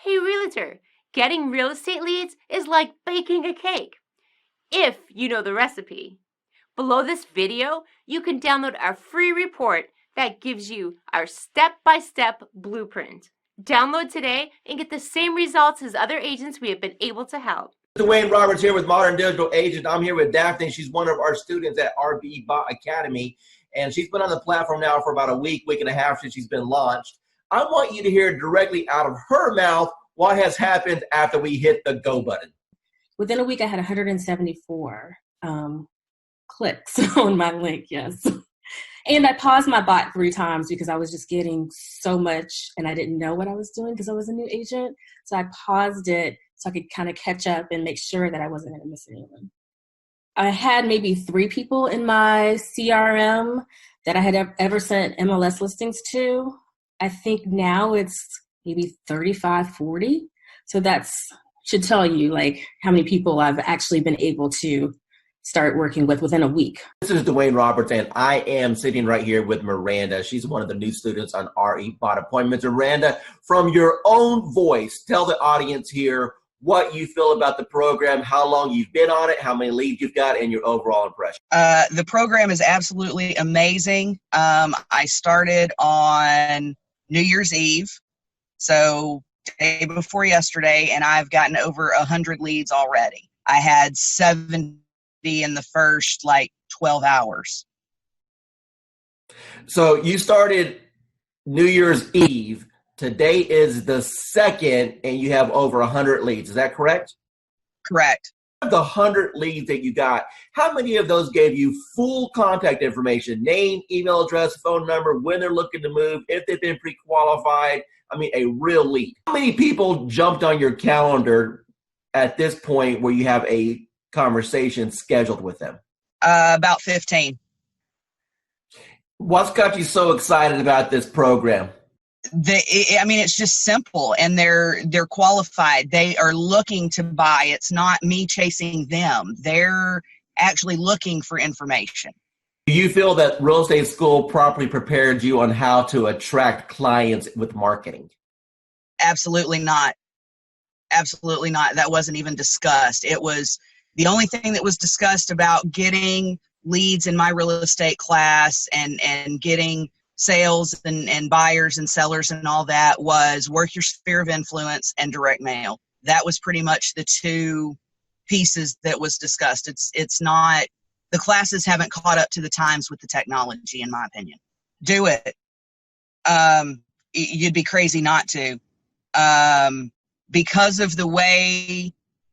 Hey Realtor, getting real estate leads is like baking a cake, if you know the recipe. Below this video, you can download our free report that gives you our step-by-step blueprint. Download today and get the same results as other agents we have been able to help. Dwayne Roberts here with Modern Digital Agent. I'm here with Daphne. She's one of our students at RB Bot Academy, and she's been on the platform now for about a week and a half since she's been launched. I want you to hear directly out of her mouth what has happened after we hit the go button. Within a week, I had 174 clicks on my link, yes. And I paused my bot 3 times because I was just getting so much and I didn't know what I was doing because I was a new agent. So I paused it so I could kind of catch up and make sure that I wasn't going to miss anyone. I had maybe 3 people in my CRM that I had ever sent MLS listings to. I think now it's maybe 35, 40. So that's should tell you like how many people I've actually been able to start working with within a week. This is Dwayne Roberts, and I am sitting right here with Miranda. She's one of the new students on RE Bot Appointments. Miranda, from your own voice, tell the audience here what you feel about the program, how long you've been on it, how many leads you've got, and your overall impression. The program is absolutely amazing. I started on New Year's Eve, so day before yesterday, and I've gotten over 100 leads already. I had 70 in the first 12 hours. So you started New Year's Eve. Today is the 2nd, and you have over 100 leads. Is that correct? Correct. Of the 100 leads that you got, how many of those gave you full contact information, name, email address, phone number, when they're looking to move, if they've been pre-qualified? I mean, a real lead. How many people jumped on your calendar at this point where you have a conversation scheduled with them? About 15. What's got you so excited about this program? It's just simple, and they're qualified. They are looking to buy. It's not me chasing them. They're actually looking for information. Do you feel that real estate school properly prepared you on how to attract clients with marketing? Absolutely not. Absolutely not. That wasn't even discussed. It was the only thing that was discussed about getting leads in my real estate class and getting sales and buyers and sellers and all that was work your sphere of influence and direct mail. That was pretty much the 2 pieces that was discussed. It's not, the classes haven't caught up to the times with the technology, in my opinion. Do it. You'd be crazy not to. Because of the way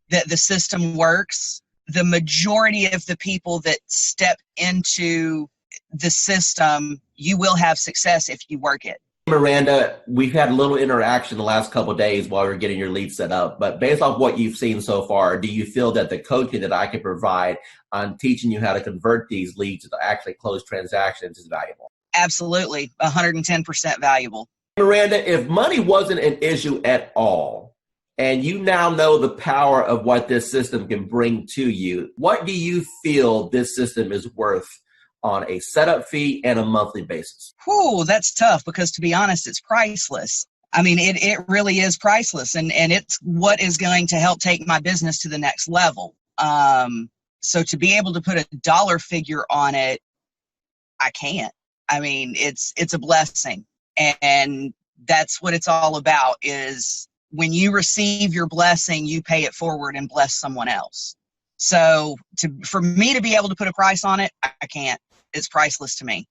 that the system works, the majority of the people that step into the system, you will have success if you work it. Miranda, we've had a little interaction the last couple of days while we're getting your lead set up, but based off what you've seen so far, do you feel that the coaching that I can provide on teaching you how to convert these leads to actually close transactions is valuable? Absolutely, 110% valuable. Miranda, if money wasn't an issue at all, and you now know the power of what this system can bring to you, what do you feel this system is worth on a setup fee and a monthly basis? Whew, that's tough because, to be honest, it's priceless. I mean, it really is priceless, and it's what is going to help take my business to the next level. So to be able to put a dollar figure on it, I can't. I mean, it's a blessing, and that's what it's all about, is when you receive your blessing, you pay it forward and bless someone else. So for me to be able to put a price on it, I can't. It's priceless to me.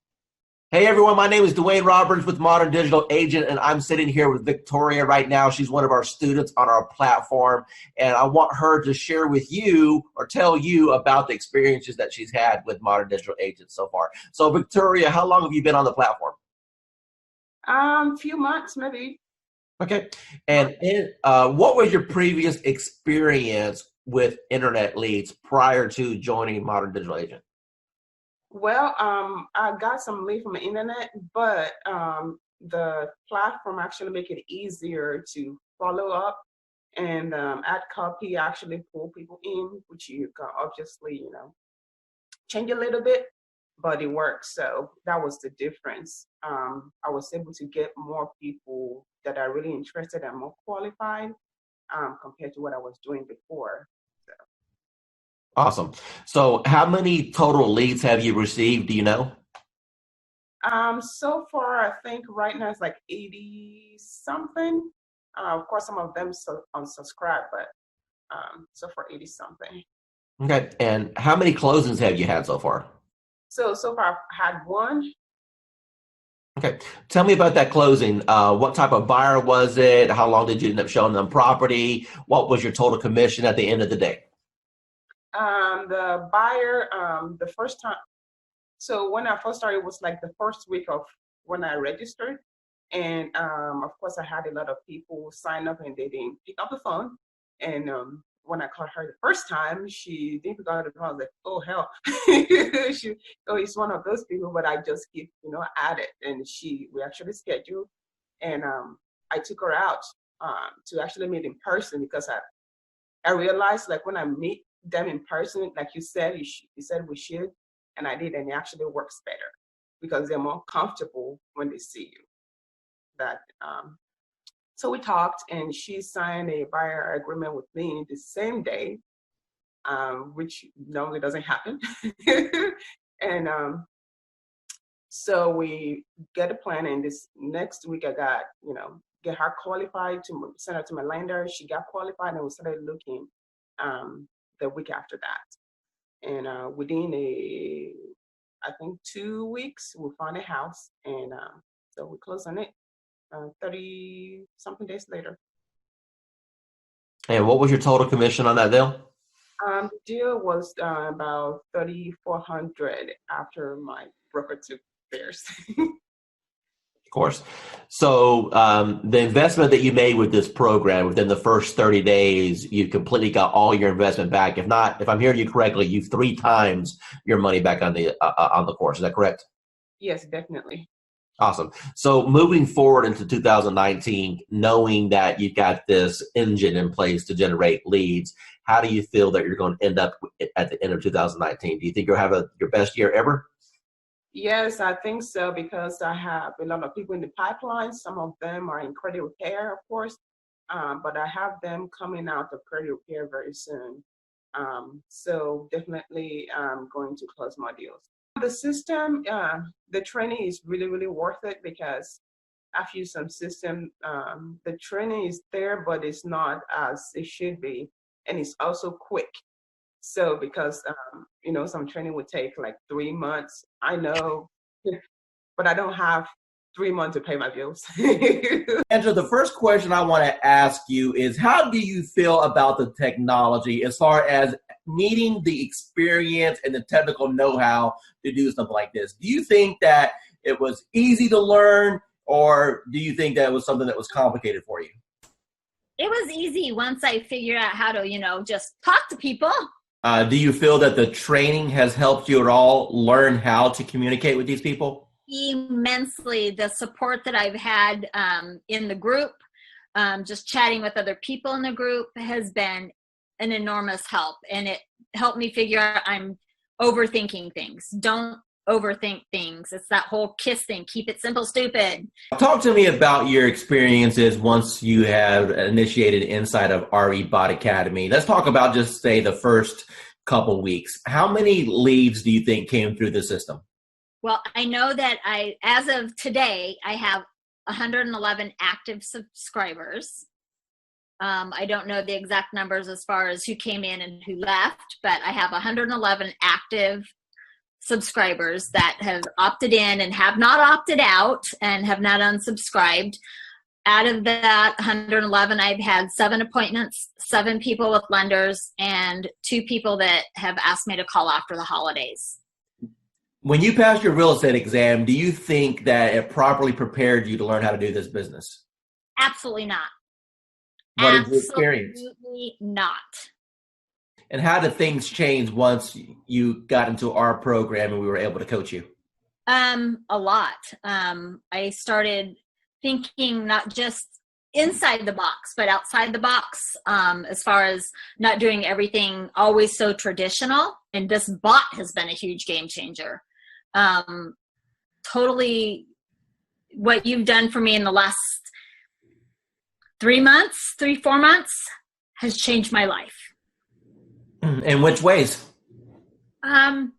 Hey everyone, my name is Dwayne Roberts with Modern Digital Agent, and I'm sitting here with Victoria right now. She's one of our students on our platform, and I want her to share with you or tell you about the experiences that she's had with Modern Digital Agent so far. So Victoria, how long have you been on the platform? Few months, maybe. Okay. And what was your previous experience with internet leads prior to joining Modern Digital Agent? Well, I got some lead from the internet, but the platform actually make it easier to follow up and add copy, actually pull people in, which you can obviously, change a little bit, but it works. So that was the difference. I was able to get more people that are really interested and more qualified compared to what I was doing before. So. Awesome. So how many total leads have you received? Do you know? So far, I think right now it's like 80 something. Of course, some of them unsubscribe, but so far 80 something. Okay. And how many closings have you had so far? So far I've had one. Okay. Tell me about that closing. What type of buyer was it? How long did you end up showing them property? What was your total commission at the end of the day? The buyer, the first time. So when I first started, it was like the first week of when I registered. And of course, I had a lot of people sign up and they didn't pick up the phone. And when I called her the first time, she didn't pick up the phone. I was like, oh, hell. It's one of those people, but I just keep, at it. And we actually scheduled. And I took her out to actually meet in person because I realized like when I meet them in person, like you said, you said we should. And I did, and it actually works better because they're more comfortable when they see you. So we talked, and she signed a buyer agreement with me the same day, which normally doesn't happen. And so we get a plan, and this next week I got, get her qualified to send her to my lender. She got qualified, and we started looking the week after that. And within I think 2 weeks, we found a house, and so we closed on it 30 something days later. And what was your total commission on that deal? The deal was about $3,400 after my broker took theirs. Of course. So the investment that you made with this program within the first 30 days, you completely got all your investment back. If not, if I'm hearing you correctly, you've 3 times your money back on the course. Is that correct? Yes, definitely. Awesome. So moving forward into 2019, knowing that you've got this engine in place to generate leads, how do you feel that you're going to end up at the end of 2019? Do you think you'll have your best year ever? Yes, I think so, because I have a lot of people in the pipeline. Some of them are in credit repair, of course, but I have them coming out of credit repair very soon. So definitely I'm going to close more deals. The system, the training is really, really worth it because I've used some system. The training is there, but it's not as it should be. And it's also quick. So because, some training would take like 3 months, I know, but I don't have 3 months to pay my bills. Angela, the first question I want to ask you is, how do you feel about the technology as far as needing the experience and the technical know-how to do something like this? Do you think that it was easy to learn, or do you think that it was something that was complicated for you? It was easy once I figured out how to, just talk to people. Do you feel that the training has helped you at all learn how to communicate with these people? Immensely. The support that I've had in the group, just chatting with other people in the group, has been an enormous help. And it helped me figure out I'm overthinking things. Don't overthink things. It's that whole KISS thing. Keep it simple, stupid. Talk to me about your experiences once you have initiated inside of RE Bot Academy. Let's talk about just say the first couple weeks. How many leads do you think came through the system? Well, I know that as of today, I have 111 active subscribers. I don't know the exact numbers as far as who came in and who left, but I have 111 active subscribers that have opted in and have not opted out and have not unsubscribed. Out of that 111, I've had 7 appointments, 7 people with lenders, and 2 people that have asked me to call after the holidays. When you passed your real estate exam, do you think that it properly prepared you to learn how to do this business? Absolutely not. What is your experience? Absolutely not. And how did things change once you got into our program and we were able to coach you? A lot. I started thinking not just inside the box, but outside the box, as far as not doing everything always so traditional. And this bot has been a huge game changer. Totally what you've done for me in the last 4 months has changed my life. In which ways? I'm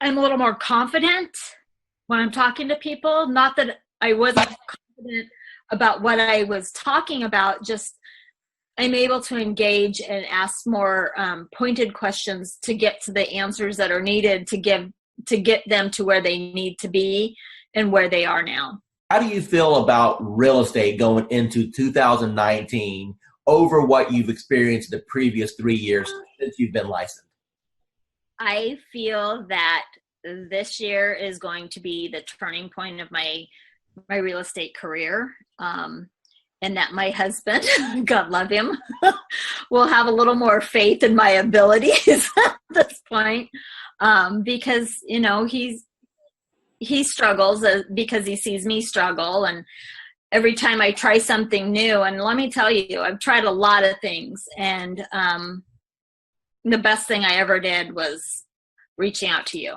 a little more confident when I'm talking to people. Not that I wasn't confident about what I was talking about, just I'm able to engage and ask more pointed questions to get to the answers that are needed to get them to where they need to be and where they are now. How do you feel about real estate going into 2019 over what you've experienced the previous 3 years since you've been licensed? I feel that this year is going to be the turning point of my real estate career. And that my husband, God love him, will have a little more faith in my abilities at this point, because he struggles because he sees me struggle, and every time I try something new, and let me tell you, I've tried a lot of things, and the best thing I ever did was reaching out to you.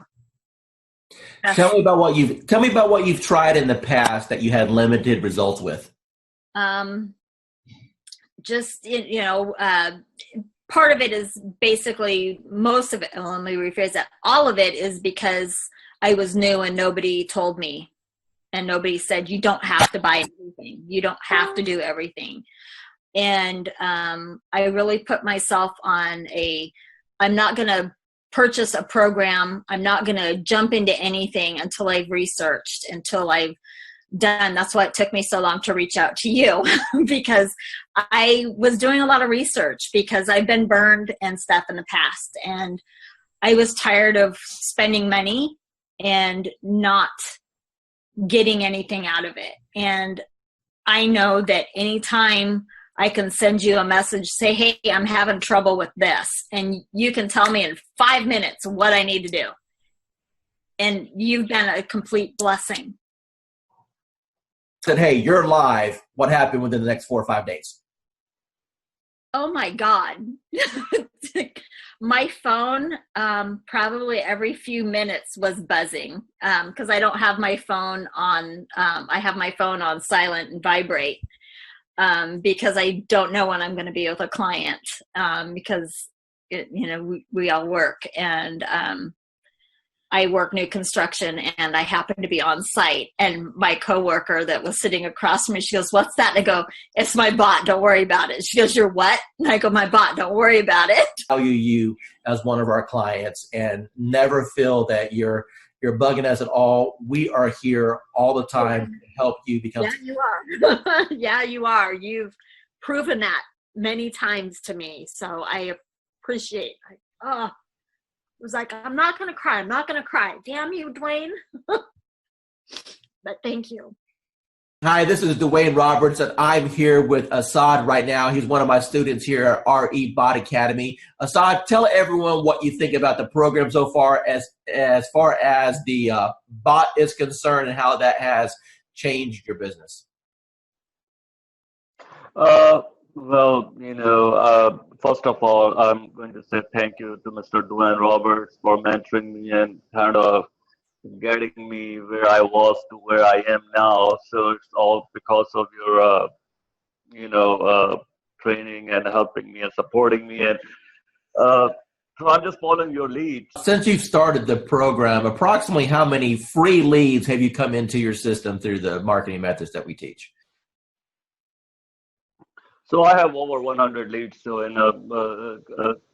Tell me about what you've tried in the past that you had limited results with. Part of it is basically, most of it, let me rephrase that, all of it is because I was new and nobody told me, and nobody said, you don't have to buy everything. You don't have to do everything. And I really put myself on I'm not going to purchase a program. I'm not going to jump into anything until I've researched, until I've done. That's why it took me so long to reach out to you, because I was doing a lot of research, because I've been burned and stuff in the past, and I was tired of spending money and not getting anything out of it. And I know that anytime I can send you a message, say, hey, I'm having trouble with this, and you can tell me in 5 minutes what I need to do. And you've been a complete blessing. Said, hey, you're live. What happened within the next 4 or 5 days? Oh my God. My phone, probably every few minutes was buzzing, because I don't have my phone on, I have my phone on silent and vibrate, because I don't know when I'm going to be with a client, because we all work, and I work new construction, and I happen to be on site, and my coworker that was sitting across from me, she goes, what's that? And I go, it's my bot. Don't worry about it. She goes, you're what? And I go, my bot. Don't worry about it. Value you as one of our clients, and never feel that you're bugging us at all. We are here all the time to help you become. Yeah, you are. Yeah, you are. You've proven that many times to me. So I appreciate it. Oh, it was like, I'm not going to cry. I'm not going to cry. Damn you, Dwayne. But thank you. Hi, this is Dwayne Roberts, and I'm here with Assad right now. He's one of my students here at RE Bot Academy. Assad, tell everyone what you think about the program so far as the bot is concerned, and how that has changed your business. First of all, I'm going to say thank you to Mr. Dwayne Roberts for mentoring me and kind of getting me where I was to where I am now. So it's all because of your, training and helping me and supporting me. And so I'm just following your lead. Since you've started the program, approximately how many free leads have you come into your system through the marketing methods that we teach? So I have over 100 leads, so in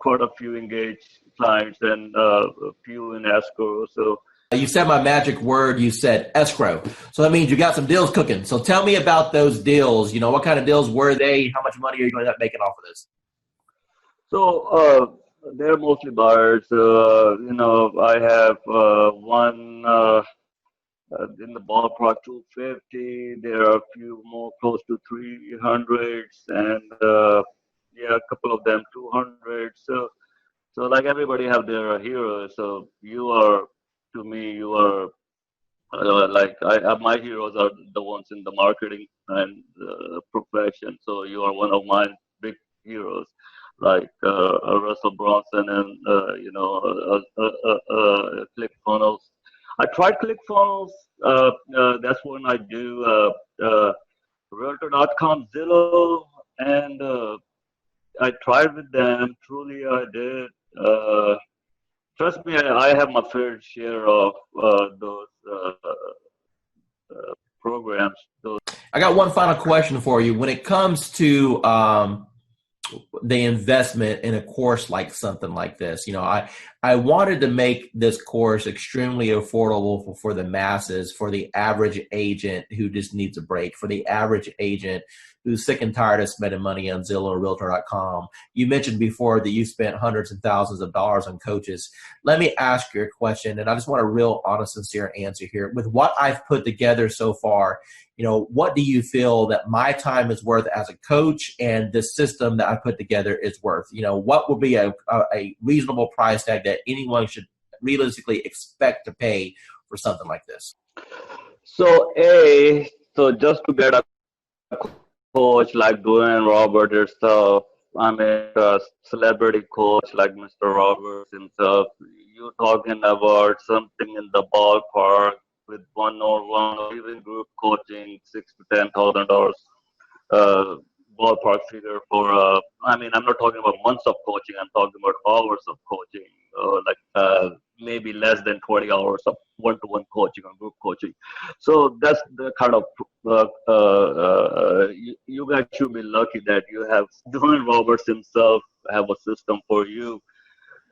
quite a few engaged clients and a few in escrow. So you said my magic word. You said escrow. So that means you got some deals cooking. So tell me about those deals. What kind of deals were they? How much money are you going to end up making off of this? So they're mostly buyers. I have one in the ballpark 250. There are a few more close to 300s, and a couple of them 200. So like everybody have their heroes. So to me, you are my heroes are the ones in the marketing and profession. So you are one of my big heroes, like Russell Bronson and ClickFunnels. I tried ClickFunnels. That's when I do Realtor.com, Zillow, and I tried with them. Truly, I did. Trust me, I have my fair share of those programs. Those. I got one final question for you. When it comes to the investment in a course like something like this, I wanted to make this course extremely affordable for the masses, for the average agent who just needs a break, for the average agent who's sick and tired of spending money on Zillow or Realtor.com. You mentioned before that you spent hundreds and thousands of dollars on coaches. Let me ask you a question, and I just want a real honest, sincere answer here. With what I've put together so far, what do you feel that my time is worth as a coach and the system that I put together is worth? What would be a reasonable price tag that anyone should realistically expect to pay for something like this? So just to get a coach like Dwayne Roberts herself, I mean, a celebrity coach like Mr. Roberts himself, you're talking about something in the ballpark with one-on-one or even group coaching, $6,000 to $10,000 ballpark figure for. I mean, I'm not talking about months of coaching. I'm talking about hours of coaching, maybe less than 20 hours of one-to-one coaching or group coaching. So that's the kind of you guys should be lucky that you have Dwayne Roberts himself have a system for you.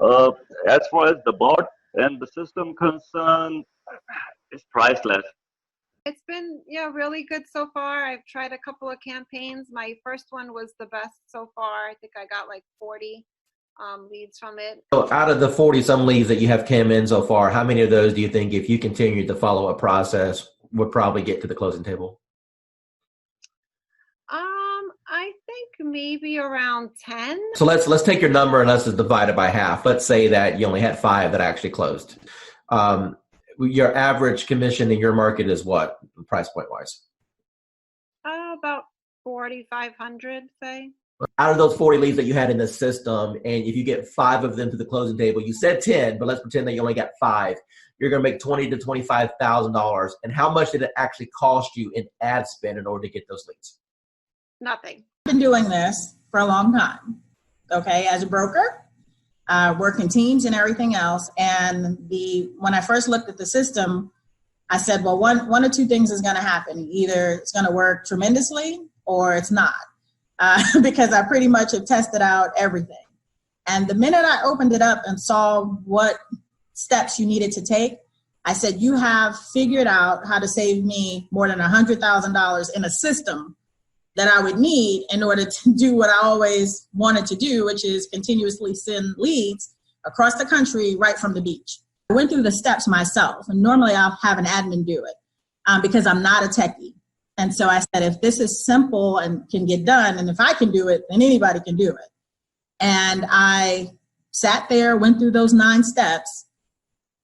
As far as the bot and the system concerned, it's priceless. It's been really good so far. I've tried a couple of campaigns. My first one was the best so far. I think I got like 40 leads from it. So out of the 40-some leads that you have come in so far, how many of those do you think, if you continued the follow-up process, would probably get to the closing table? I think maybe around 10. So let's take your number and let's just divide it by half. Let's say that you only had 5 that actually closed. Your average commission in your market is what, price point wise? About 4,500, say. Out of those 40 leads that you had in the system, and if you get 5 of them to the closing table, you said 10, but let's pretend that you only got 5. You're going to make $20,000 to $25,000. And how much did it actually cost you in ad spend in order to get those leads? Nothing. I've been doing this for a long time, okay, as a broker, working teams and everything else. And when I first looked at the system, I said, well, one or two things is going to happen. Either it's going to work tremendously or it's not, because I pretty much have tested out everything. And the minute I opened it up and saw what steps you needed to take, I said, you have figured out how to save me more than $100,000 in a system that I would need in order to do what I always wanted to do, which is continuously send leads across the country right from the beach. I went through the steps myself, and normally I'll have an admin do it because I'm not a techie. And so I said, if this is simple and can get done, and if I can do it, then anybody can do it. And I sat there, went through those 9 steps,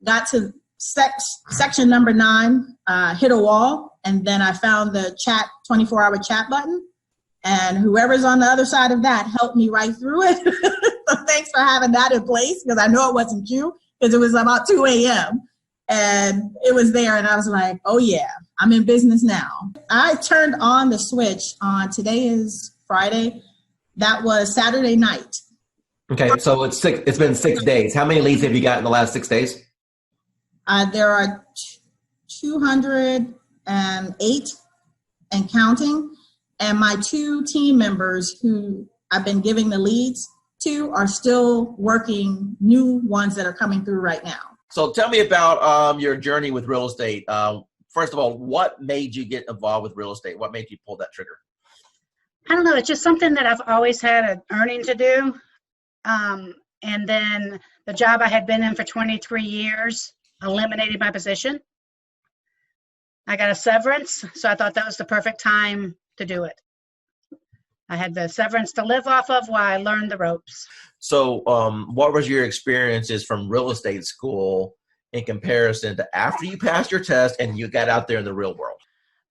got to section number 9, hit a wall, and then I found the 24-hour chat button, and whoever's on the other side of that helped me right through it. So thanks for having that in place, because I know it wasn't you, because it was about 2 a.m. and it was there, and I was like, oh yeah, I'm in business now. I turned on the switch on, today is Friday, that was Saturday night. Okay, so it's been 6 days. How many leads have you got in the last 6 days? There are 208 and counting, and my 2 team members who I've been giving the leads to are still working new ones that are coming through right now. So tell me about your journey with real estate. First of all, what made you get involved with real estate? What made you pull that trigger? I don't know. It's just something that I've always had an earning to do. And then the job I had been in for 23 years eliminated my position. I got a severance, so I thought that was the perfect time to do it. I had the severance to live off of while I learned the ropes. So what was your experiences from real estate school in comparison to after you passed your test and you got out there in the real world?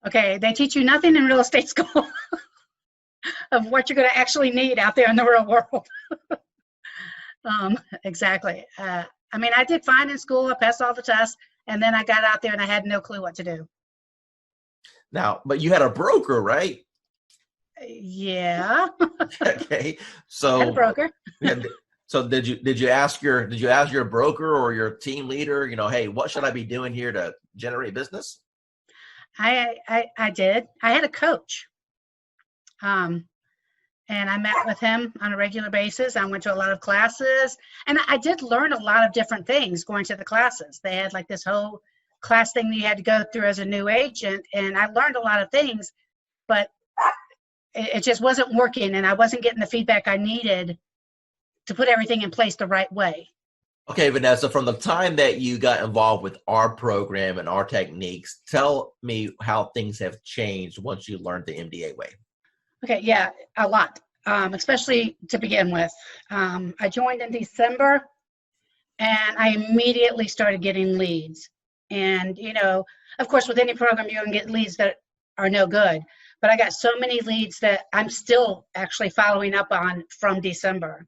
Okay, they teach you nothing in real estate school of what you're going to actually need out there in the real world. Exactly. I mean, I did fine in school. I passed all the tests, and then I got out there and I had no clue what to do. Now, but you had a broker, right? Yeah. Okay, I had a so broker. yeah, so did you ask your broker or your team leader, hey, what should I be doing here to generate business? I did. I had a coach. Um, and I met with him on a regular basis. I went to a lot of classes, and I did learn a lot of different things going to the classes. They had like this whole class thing that you had to go through as a new agent, and I learned a lot of things, but it just wasn't working, and I wasn't getting the feedback I needed to put everything in place the right way. Okay, Vanessa, from the time that you got involved with our program and our techniques, tell me how things have changed once you learned the MDA way. Okay, yeah, a lot, especially to begin with. I joined in December, and I immediately started getting leads. And, of course, with any program, you're going to get leads that are no good. But I got so many leads that I'm still actually following up on from December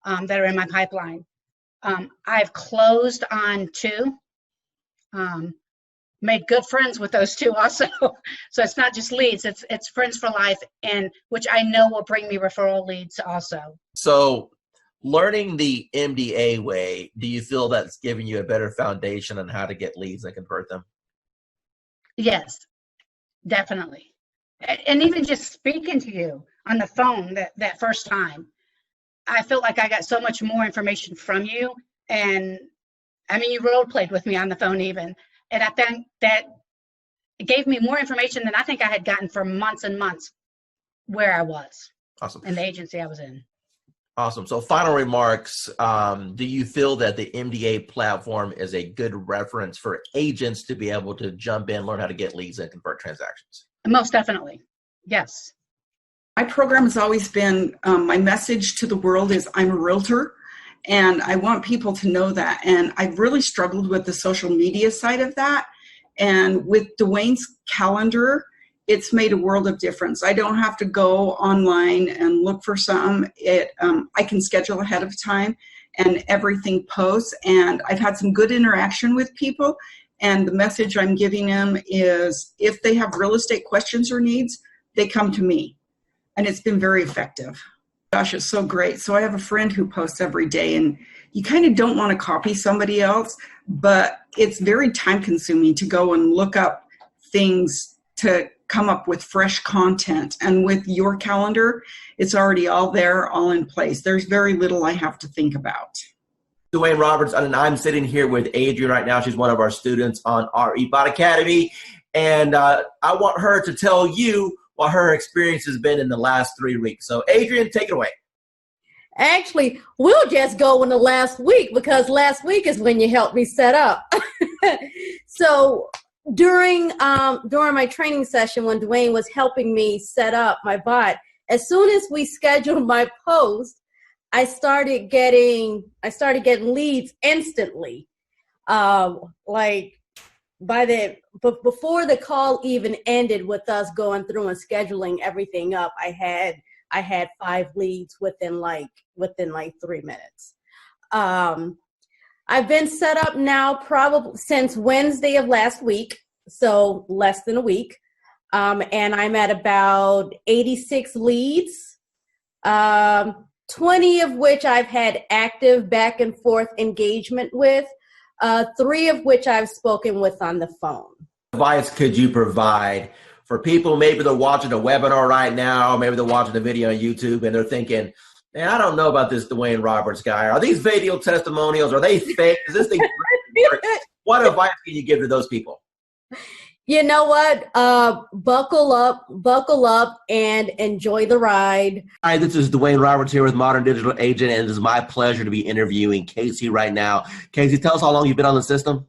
that are in my pipeline. I've closed on 2, made good friends with those 2 also. So it's not just leads, it's friends for life, and which I know will bring me referral leads also. So learning the MDA way, do you feel that's giving you a better foundation on how to get leads and convert them? Yes, definitely. And even just speaking to you on the phone that first time, I felt like I got so much more information from you. And I mean, you role played with me on the phone even. And I think that it gave me more information than I think I had gotten for months and months where I was. Awesome. And the agency I was in. Awesome. So final remarks, do you feel that the MDA platform is a good reference for agents to be able to jump in, learn how to get leads and convert transactions? Most definitely. Yes. My program has always been, my message to the world is I'm a realtor, and I want people to know that. And I've really struggled with the social media side of that. And with Dwayne's calendar, it's made a world of difference. I don't have to go online and look for some. I can schedule ahead of time, and everything posts. And I've had some good interaction with people. And the message I'm giving them is if they have real estate questions or needs, they come to me. And it's been very effective. Gosh, it's so great. So I have a friend who posts every day, and you kind of don't want to copy somebody else, but it's very time consuming to go and look up things to come up with fresh content. And with your calendar, it's already all there, all in place. There's very little I have to think about. Dwayne Roberts, and I'm sitting here with Adrian right now. She's one of our students on our eBot Academy. And I want her to tell you what her experience has been in the last 3 weeks. So Adrian, take it away. Actually, we'll just go in the last week because last week is when you helped me set up. So during my training session when Dwayne was helping me set up my bot, as soon as we scheduled my post, I started getting leads instantly. Before the call even ended with us going through and scheduling everything up, I had 5 leads within 3 minutes. I've been set up now probably since Wednesday of last week, so less than a week. And I'm at about 86 leads, 20 of which I've had active back and forth engagement with, 3 of which I've spoken with on the phone. Advice could you provide for people, maybe they're watching a webinar right now, maybe they're watching a video on YouTube and they're thinking, man, I don't know about this Dwayne Roberts guy. Are these video testimonials? Are they fake? Is this thing work? What advice can you give to those people? You know what? Buckle up and enjoy the ride. Hi, this is Dwayne Roberts here with Modern Digital Agent, and it is my pleasure to be interviewing Casey right now. Casey, tell us how long you've been on the system.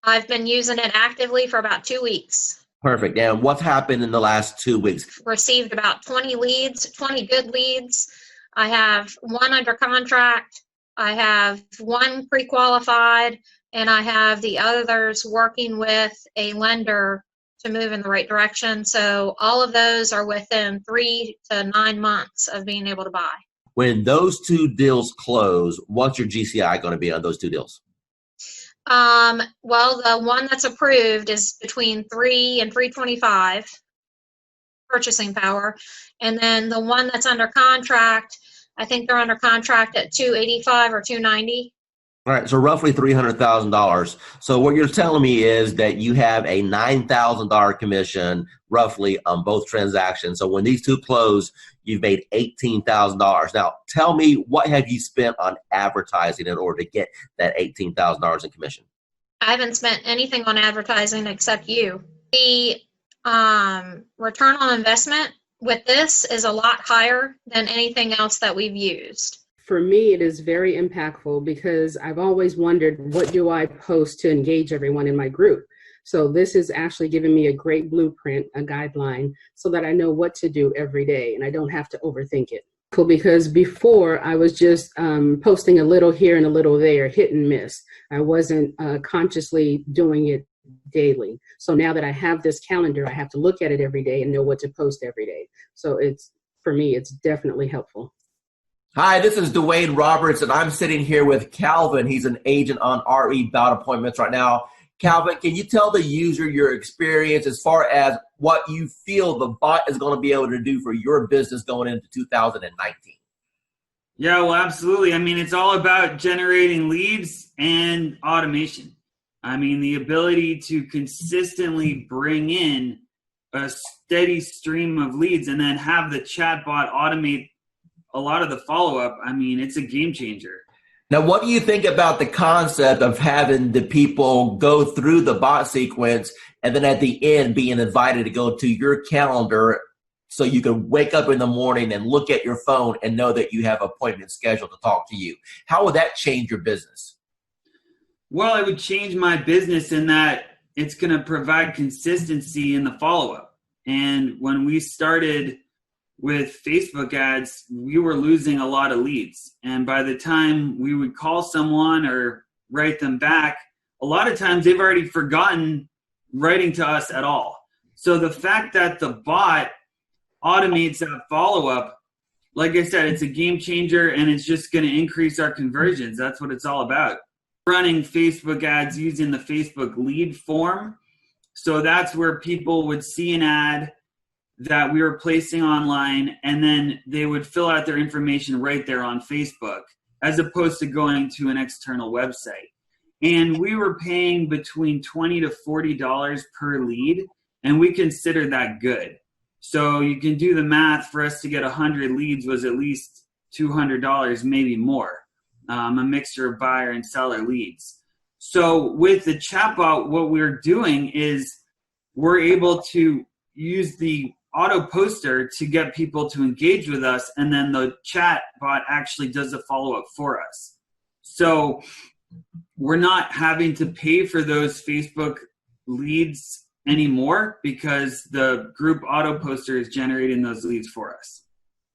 I've been using it actively for about 2 weeks. Perfect. And what's happened in the last 2 weeks? Received about 20 leads, 20 good leads. I have 1 under contract. I have 1 pre-qualified, and I have the others working with a lender to move in the right direction. So all of those are within 3 to 9 months of being able to buy. When those 2 deals close, what's your GCI going to be on those 2 deals? Well, the one that's approved is between 3 and 325. purchasing power. And then the one that's under contract, I think they're under contract at 285 or 290. All right, so roughly $300,000. So what you're telling me is that you have a $9,000 commission roughly on both transactions. So when these two close, you've made $18,000. Now, tell me, what have you spent on advertising in order to get that $18,000 in commission? I haven't spent anything on advertising except you. The return on investment with this is a lot higher than anything else that we've used. For me, it is very impactful because I've always wondered, what do I post to engage everyone in my group? So this is actually giving me a great blueprint, a guideline, so that I know what to do every day and I don't have to overthink it. Cool, because before I was just posting a little here and a little there, hit and miss. I wasn't consciously doing it daily. So now that I have this calendar, I have to look at it every day and know what to post every day. So for me, it's definitely helpful. Hi, this is Dwayne Roberts, and I'm sitting here with Calvin. He's an agent on RE Bout Appointments right now. Calvin, can you tell the user your experience as far as what you feel the bot is going to be able to do for your business going into 2019? Yeah, well, absolutely. I mean, it's all about generating leads and automation. I mean, the ability to consistently bring in a steady stream of leads and then have the chatbot automate a lot of the follow-up. I mean, it's a game changer. Now, what do you think about the concept of having the people go through the bot sequence and then at the end being invited to go to your calendar so you can wake up in the morning and look at your phone and know that you have appointments scheduled to talk to you? How would that change your business? Well, it would change my business in that it's going to provide consistency in the follow-up. And when we started with Facebook ads, we were losing a lot of leads. And by the time we would call someone or write them back, a lot of times they've already forgotten writing to us at all. So the fact that the bot automates that follow-up, like I said, it's a game changer and it's just going to increase our conversions. That's what it's all about. Running Facebook ads using the Facebook lead form. So that's where people would see an ad that we were placing online, and then they would fill out their information right there on Facebook, as opposed to going to an external website. And we were paying between $20 to $40 per lead, and we considered that good. So you can do the math. For us to get 100 leads was at least $200, maybe more, a mixture of buyer and seller leads. So with the chatbot, what we're doing is we're able to use the auto poster to get people to engage with us, and then the chat bot actually does the follow-up for us. So we're not having to pay for those Facebook leads anymore because the group auto poster is generating those leads for us.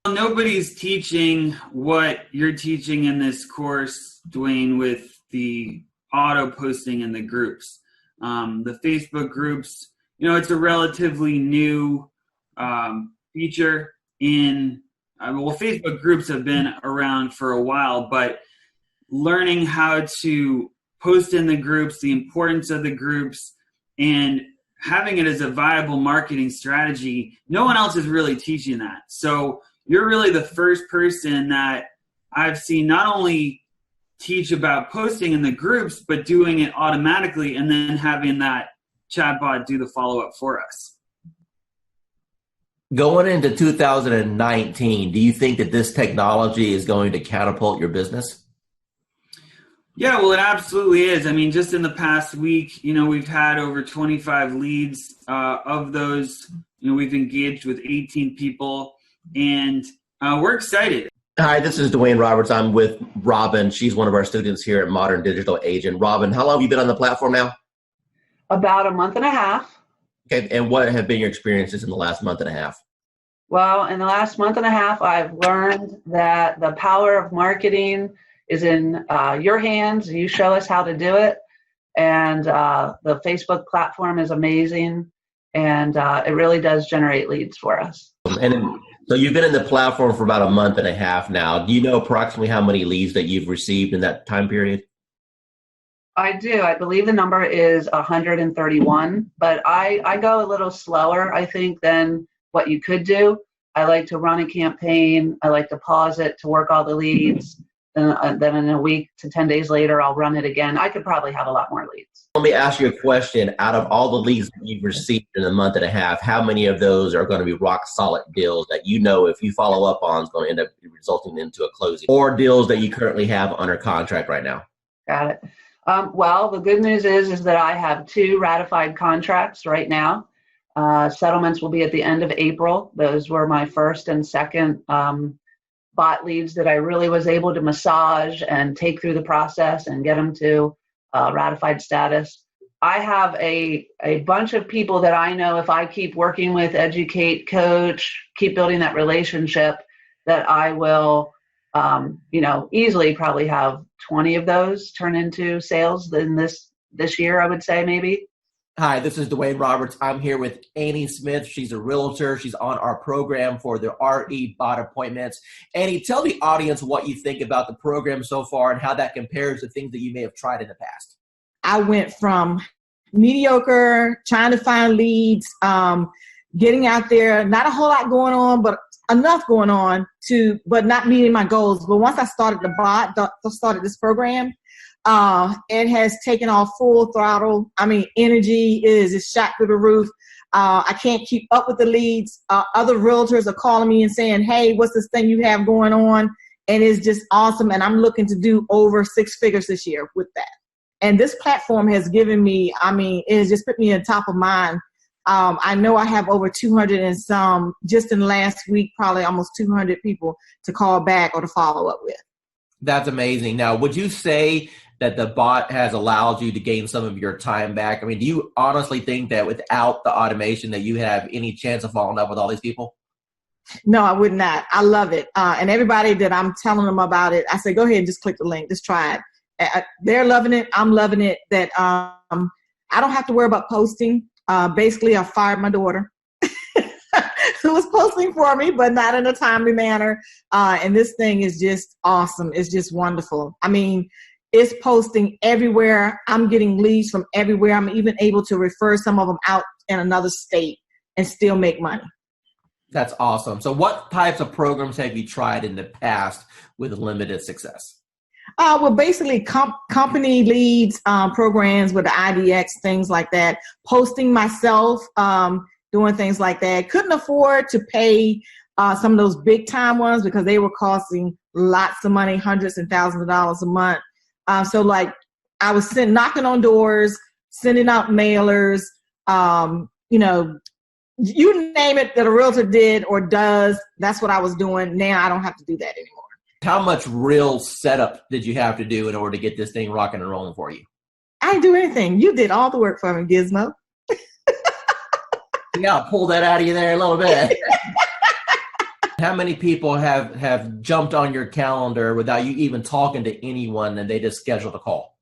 Nobody's teaching what you're teaching in this course, Dwayne, with the auto posting in the groups. The Facebook groups, it's a relatively new feature in, Facebook groups have been around for a while, but learning how to post in the groups, the importance of the groups, and having it as a viable marketing strategy, no one else is really teaching that. So you're really the first person that I've seen not only teach about posting in the groups, but doing it automatically and then having that chatbot do the follow-up for us. Going into 2019, do you think that this technology is going to catapult your business? Yeah, well, it absolutely is. I mean, just in the past week, we've had over 25 leads. Of those, we've engaged with 18 people, and we're excited. Hi, this is Dwayne Roberts. I'm with Robin. She's one of our students here at Modern Digital Agent. Robin, how long have you been on the platform now? About a month and a half. Okay, and what have been your experiences in the last month and a half? Well, in the last month and a half, I've learned that the power of marketing is in your hands. You show us how to do it. And the Facebook platform is amazing. And it really does generate leads for us. So you've been in the platform for about a month and a half now. Do you know approximately how many leads that you've received in that time period? I do. I believe the number is 131, but I go a little slower, I think, than what you could do. I like to run a campaign. I like to pause it to work all the leads. Then in a week to 10 days later, I'll run it again. I could probably have a lot more leads. Let me ask you a question. Out of all the leads that you've received in a month and a half, how many of those are going to be rock solid deals that you know if you follow up on is going to end up resulting into a closing, or deals that you currently have under contract right now? Got it. Well, the good news is that I have 2 ratified contracts right now. Settlements will be at the end of April. Those were my first and second bot leads that I really was able to massage and take through the process and get them to ratified status. I have a bunch of people that I know if I keep working with, educate, coach, keep building that relationship, that I will, easily probably have 20 of those turn into sales in this year, I would say maybe. Hi, this is Dwayne Roberts. I'm here with Annie Smith. She's a realtor. She's on our program for the RE bot appointments. Annie, tell the audience what you think about the program so far and how that compares to things that you may have tried in the past. I went from mediocre, trying to find leads, getting out there, not a whole lot going on, but enough going on but not meeting my goals. But once I started started this program, it has taken off full throttle. I mean, energy is shot through the roof. I can't keep up with the leads. Other realtors are calling me and saying, hey, what's this thing you have going on? And it's just awesome. And I'm looking to do over 6 figures this year with that. And this platform has given me, it has just put me on top of mind. I know I have over 200 and some, just in the last week, probably almost 200 people to call back or to follow up with. That's amazing. Now, would you say that the bot has allowed you to gain some of your time back? I mean, do you honestly think that without the automation that you have any chance of following up with all these people? No, I would not. I love it. And everybody that I'm telling them about it, I say, go ahead and just click the link. Just try it. They're loving it. I'm loving it. That I don't have to worry about posting. Basically, I fired my daughter who was posting for me, but not in a timely manner. And this thing is just awesome. It's just wonderful. I mean, it's posting everywhere. I'm getting leads from everywhere. I'm even able to refer some of them out in another state and still make money. That's awesome. So what types of programs have you tried in the past with limited success? Well, basically company leads, programs with the IDX, things like that. Posting myself, doing things like that. Couldn't afford to pay some of those big time ones because they were costing lots of money, hundreds and thousands of dollars a month. So like I was knocking on doors, sending out mailers, you name it that a realtor did or does, that's what I was doing. Now I don't have to do that anymore. How much real setup did you have to do in order to get this thing rocking and rolling for you? I didn't do anything. You did all the work for me, Gizmo. Yeah, I'll pull that out of you there a little bit. How many people have jumped on your calendar without you even talking to anyone and they just scheduled a call?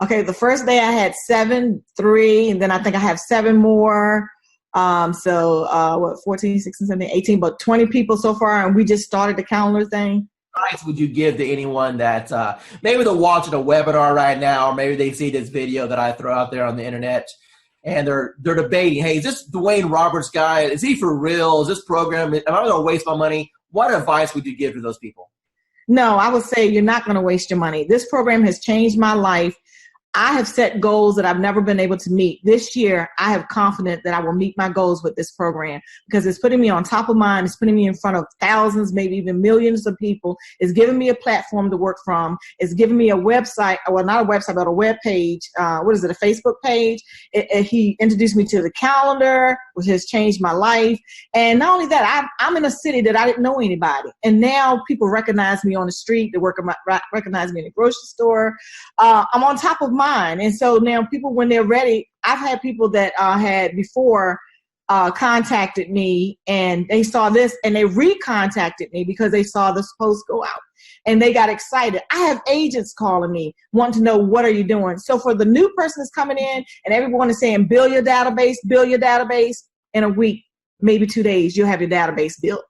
Okay, the first day I had 7, 3, and then I think I have 7 more. 14, 16, 17, 18, but 20 people so far, and we just started the calendar thing. What advice would you give to anyone that maybe they're watching a webinar right now, or maybe they see this video that I throw out there on the internet, and they're debating, hey, is this Dwayne Roberts guy? Is he for real? Is this program, am I going to waste my money? What advice would you give to those people? No, I would say you're not going to waste your money. This program has changed my life. I have set goals that I've never been able to meet. This year, I have confidence that I will meet my goals with this program because it's putting me on top of mind. It's putting me in front of thousands, maybe even millions of people. It's giving me a platform to work from. It's giving me a website, well, not a website, but a web page. A Facebook page. He introduced me to the calendar, which has changed my life. And not only that, I'm in a city that I didn't know anybody. And now people recognize me on the street. They recognize me in the grocery store. I'm on top of mine. And so now people, when they're ready, I've had people that had before contacted me and they saw this and they recontacted me because they saw this post go out and they got excited. I have agents calling me wanting to know, what are you doing? So for the new person that's coming in and everyone is saying, build your database, in a week, maybe 2 days, you'll have your database built.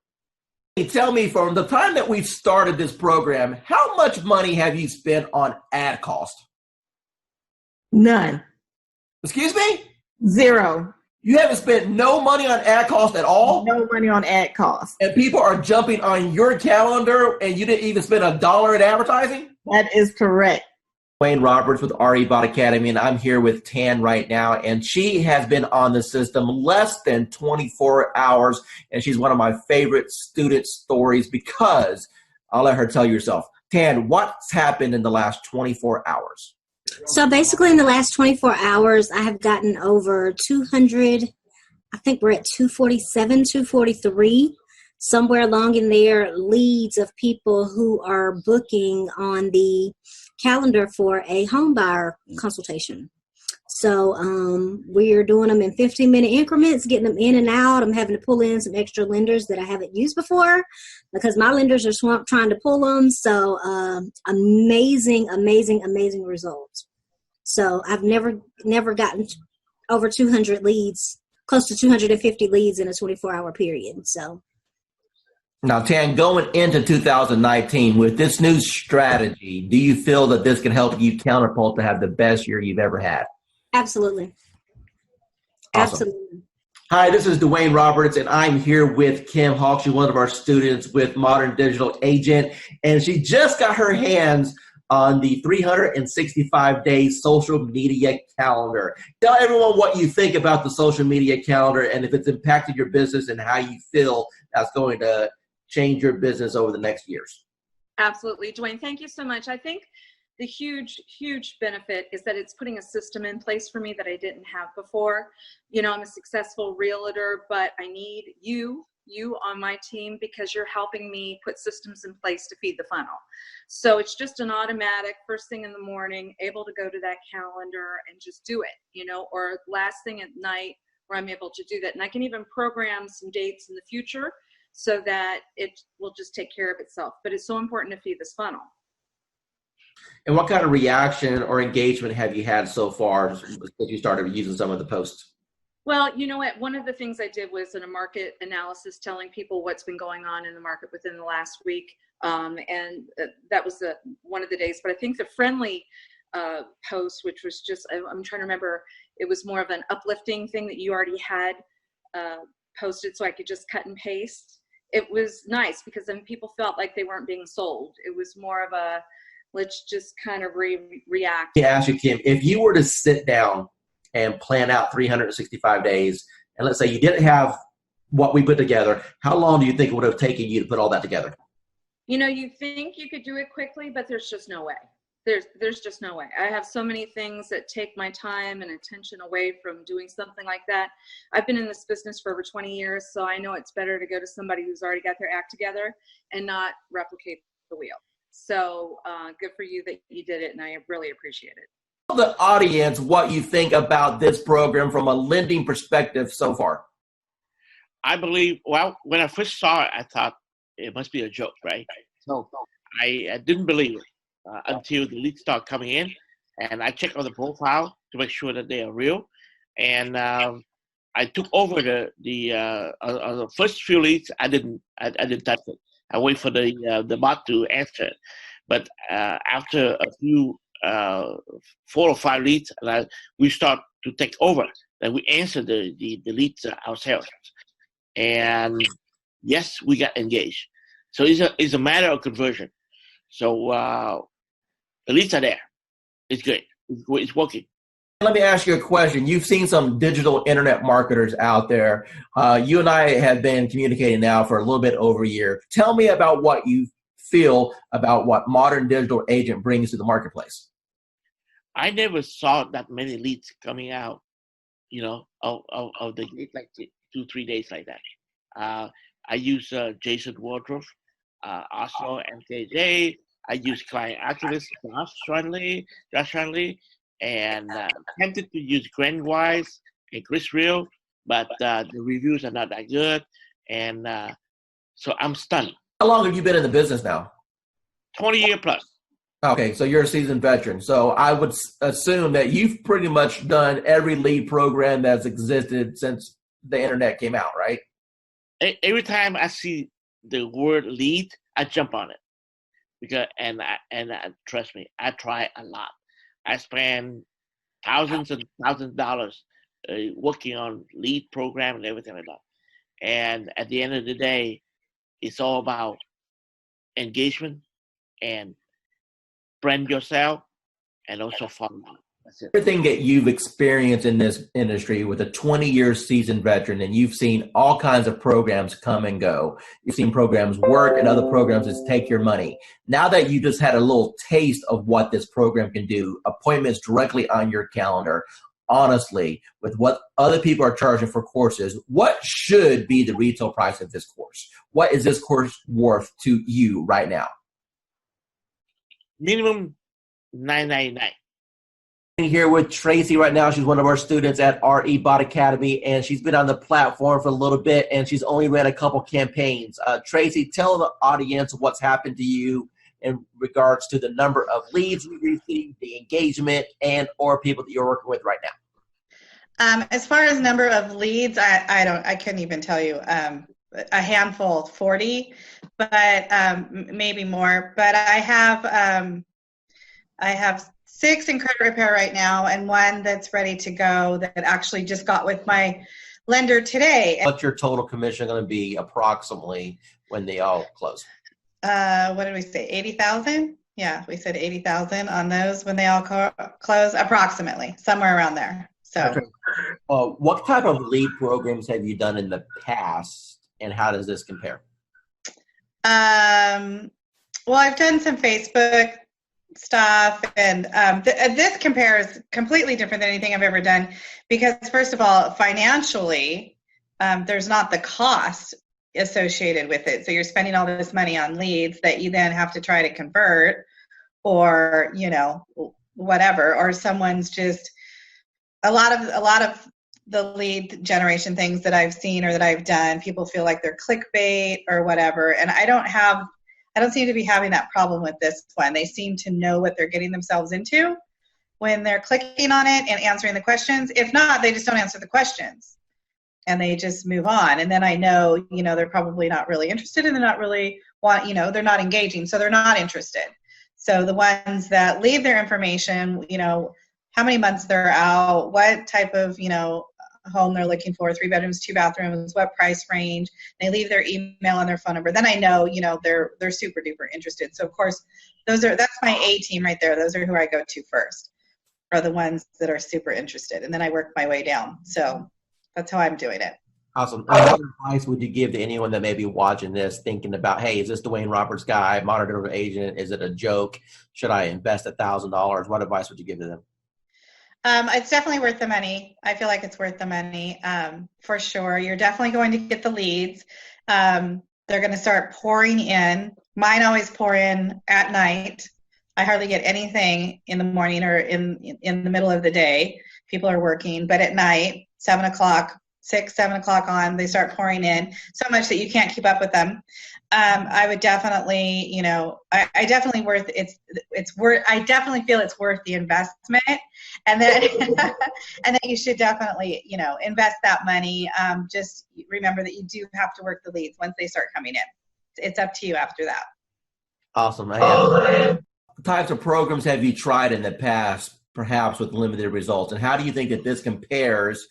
Tell me, from the time that we started this program, how much money have you spent on ad cost? None. Excuse me? 0. You haven't spent no money on ad cost at all? No money on ad cost. And people are jumping on your calendar and you didn't even spend $1 in advertising? That is correct. Wayne Roberts with RE Bot Academy, and I'm here with Tan right now, and she has been on the system less than 24 hours, and she's one of my favorite student stories because I'll let her tell you herself. Tan, what's happened in the last 24 hours? So basically in the last 24 hours, I have gotten over 200, I think we're at 247, 243, somewhere along in there, leads of people who are booking on the calendar for a home buyer consultation. So we're doing them in 15-minute increments, getting them in and out. I'm having to pull in some extra lenders that I haven't used before because my lenders are swamped trying to pull them. So amazing results. So I've never gotten over 200 leads, close to 250 leads in a 24-hour period. So. Now, Tan, going into 2019 with this new strategy, do you feel that this can help you catapult to have the best year you've ever had? Absolutely. Awesome. Absolutely. Hi, this is Dwayne Roberts, and I'm here with Kim Hawk. She's one of our students with Modern Digital Agent, and she just got her hands on the 365-day social media calendar. Tell everyone what you think about the social media calendar and if it's impacted your business and how you feel that's going to change your business over the next years. Absolutely. Dwayne, thank you so much. I think the huge benefit is that it's putting a system in place for me that I didn't have before. You know, I'm a successful realtor, but I need you on my team because you're helping me put systems in place to feed the funnel. So it's just an automatic first thing in the morning, able to go to that calendar and just do it, you know, or last thing at night where I'm able to do that. And I can even program some dates in the future so that it will just take care of itself. But it's so important to feed this funnel. And what kind of reaction or engagement have you had so far since you started using some of the posts? Well, you know what? One of the things I did was in a market analysis telling people what's been going on in the market within the last week. And that was one of the days. But I think the friendly post, which was just, I'm trying to remember, it was more of an uplifting thing that you already had posted so I could just cut and paste. It was nice because then people felt like they weren't being sold. It was more of a, let's just kind of react. Yeah, ask you, Kim, if you were to sit down and plan out 365 days, and let's say you didn't have what we put together, how long do you think it would have taken you to put all that together? You know, you think you could do it quickly, but there's just no way. There's just no way. I have so many things that take my time and attention away from doing something like that. I've been in this business for over 20 years, so I know it's better to go to somebody who's already got their act together and not replicate the wheel. So good for you that you did it, and I really appreciate it. Tell the audience what you think about this program from a lending perspective so far. I believe, well, when I first saw it, I thought it must be a joke, right? So I didn't believe it until the leads start coming in, and I checked on the profile to make sure that they are real. And I took over the first few leads. I didn't touch it. I wait for the bot to answer it. But after a few 4 or 5 leads, we start to take over. And we answer the leads ourselves. And yes, we got engaged. So it's a matter of conversion. So the leads are there. It's good. It's working. Let me ask you a question. You've seen some digital internet marketers out there. You and I have been communicating now for a little bit over a year. Tell me about what you feel about what Modern Digital Agent brings to the marketplace. I never saw that many leads coming out, you know, of the like 2-3 days like that. I use Jason Wardrobe, Oslo, MKJ. I use Client Activist, Josh Shanley, and tempted to use Grandwise and Chris Real, but the reviews are not that good, and so I'm stunned. How long have you been in the business now? 20 years plus. Okay, so you're a seasoned veteran. So I would assume that you've pretty much done every lead program that's existed since the internet came out, right? Every time I see the word lead, I jump on it because and trust me, I try a lot. I spend thousands and thousands of dollars working on lead program and everything like that. And at the end of the day, it's all about engagement and brand yourself and also follow up. That's it. Everything that you've experienced in this industry with a 20-year seasoned veteran, and you've seen all kinds of programs come and go. You've seen programs work and other programs just take your money. Now that you just had a little taste of what this program can do, appointments directly on your calendar, honestly, with what other people are charging for courses, what should be the retail price of this course? What is this course worth to you right now? Minimum $9.99. Here with Tracy right now. She's one of our students at RE Bot Academy, and she's been on the platform for a little bit, and she's only ran a couple campaigns. Tracy, tell the audience what's happened to you in regards to the number of leads you received, the engagement, and or people that you're working with right now. As far as number of leads, I couldn't even tell you. A handful, 40, but maybe more. But I have 6 in credit repair right now, and 1 that's ready to go that actually just got with my lender today. What's your total commission going to be approximately when they all close? What did we say? 80,000? Yeah, we said 80,000 on those when they all close, approximately somewhere around there. So, okay. What type of lead programs have you done in the past, and how does this compare? Well, I've done some Facebook stuff, and this compares completely different than anything I've ever done, because first of all, financially, there's not the cost associated with it. So you're spending all this money on leads that you then have to try to convert, or whatever, or someone's just a lot of the lead generation things that I've seen or that I've done, people feel like they're clickbait or whatever, and I don't seem to be having that problem with this one. They seem to know what they're getting themselves into when they're clicking on it and answering the questions. If not, they just don't answer the questions and they just move on. And then I know, they're probably not really interested, and they're not really they're not engaging, so they're not interested. So the ones that leave their information, how many months they're out, what type of, home they're looking for, 3 bedrooms, 2 bathrooms, what price range, they leave their email and their phone number, then I know, they're super duper interested. So of course, that's my A team right there. Those are who I go to first, are the ones that are super interested. And then I work my way down. So that's how I'm doing it. Awesome. What advice would you give to anyone that may be watching this, thinking about, hey, is this Dwayne Roberts guy, monitor agent? Is it a joke? Should I invest $1,000? What advice would you give to them? It's definitely worth the money. I feel like it's worth the money, for sure. You're definitely going to get the leads. They're going to start pouring in. Mine always pour in at night. I hardly get anything in the morning or in the middle of the day. People are working, but at night, 7 o'clock on, they start pouring in so much that you can't keep up with them. I would definitely, I definitely I definitely feel it's worth the investment. And then, and then you should definitely, invest that money. Just remember that you do have to work the leads once they start coming in. It's up to you after that. Awesome. What types of programs have you tried in the past, perhaps with limited results? And how do you think that this compares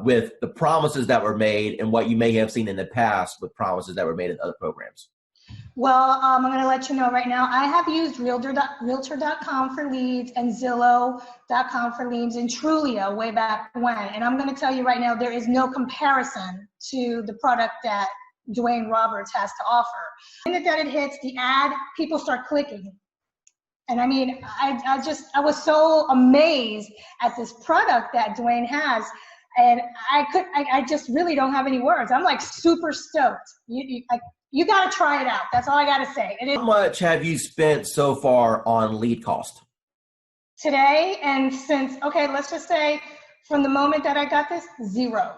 with the promises that were made and what you may have seen in the past with promises that were made in other programs? Well, I'm going to let you know right now, I have used Realtor.com for leads and Zillow.com for leads and Trulia way back when. And I'm going to tell you right now, there is no comparison to the product that Dwayne Roberts has to offer. The minute that it hits the ad, people start clicking. And I mean, I was so amazed at this product that Dwayne has. And I just really don't have any words. I'm like super stoked. You got to try it out. That's all I got to say. How much have you spent so far on lead cost? Today and since, let's just say from the moment that I got this, zero.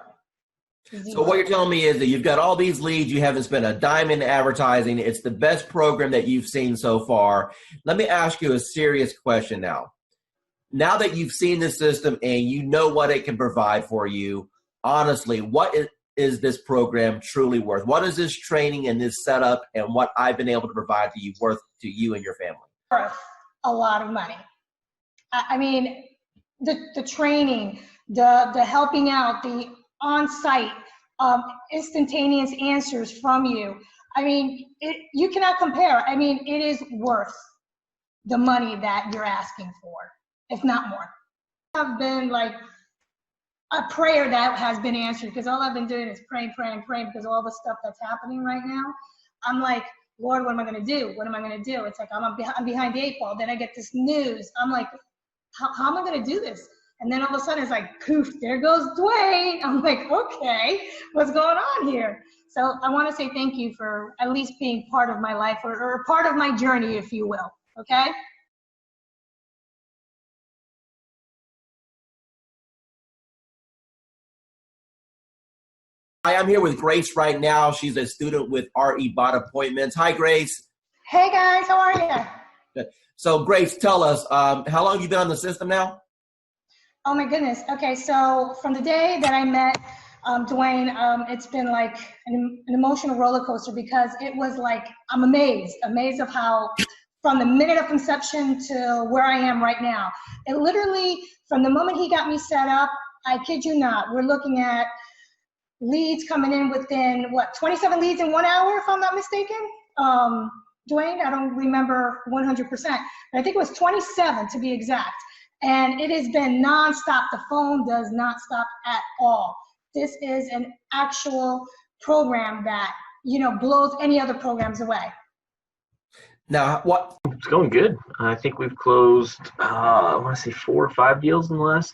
So what you're telling me is that you've got all these leads, you haven't spent a dime in advertising. It's the best program that you've seen so far. Let me ask you a serious question now. Now that you've seen the system and you know what it can provide for you, honestly, what is this program truly worth? What is this training and this setup and what I've been able to provide to you worth to you and your family? Worth a lot of money. I mean, the training, the helping out, the on-site instantaneous answers from you. I mean, you cannot compare. I mean, it is worth the money that you're asking for, if not more. I've been like a prayer that has been answered, because all I've been doing is praying because of all the stuff that's happening right now. I'm like, Lord, what am I going to do? What am I going to do? It's like I'm behind the 8 ball. Then I get this news. I'm like, how am I going to do this? And then all of a sudden it's like, poof, there goes Dwayne. I'm like, okay, what's going on here? So I want to say thank you for at least being part of my life, or part of my journey, if you will. Okay? Hi, I'm here with Grace right now. She's a student with RE Bot Appointments. Hi, Grace. Hey guys, how are you? Good. So Grace, tell us, how long have you been on the system now? Oh my goodness. Okay, so from the day that I met Dwayne, it's been like an emotional roller coaster, because it was like, I'm amazed of how, from the minute of conception to where I am right now. It literally, from the moment he got me set up, I kid you not, we're looking at leads coming in within, 27 leads in 1 hour, if I'm not mistaken? Dwayne, I don't remember 100%, but I think it was 27 to be exact. And it has been nonstop. The phone does not stop at all. This is an actual program that, blows any other programs away. Now, what? It's going good. I think we've closed, I want to say 4 or 5 deals in the last,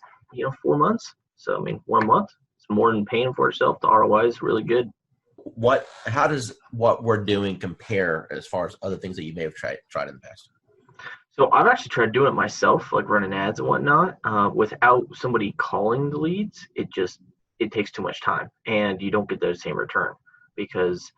4 months. So, 1 month. More than paying for itself. The ROI is really good. How does what we're doing compare as far as other things that you may have tried in the past? So I've actually tried doing it myself, like running ads and whatnot, without somebody calling the leads. It takes too much time, and you don't get the same return because,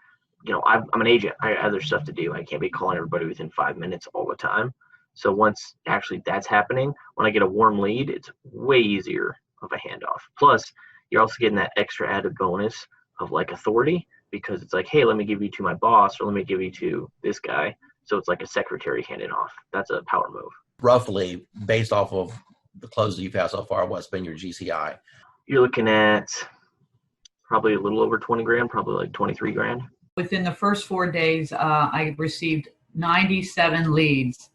I'm an agent. I have other stuff to do. I can't be calling everybody within 5 minutes all the time. So once actually that's happening, when I get a warm lead, it's way easier of a handoff. Plus, you're also getting that extra added bonus of like authority, because it's like, hey, let me give you to my boss, or let me give you to this guy. So it's like a secretary handing off. That's a power move. Roughly, based off of the closes you've had so far, what's been your GCI? You're looking at probably a little over 20 grand, probably like 23 grand. Within the first 4 days, I received 97 leads.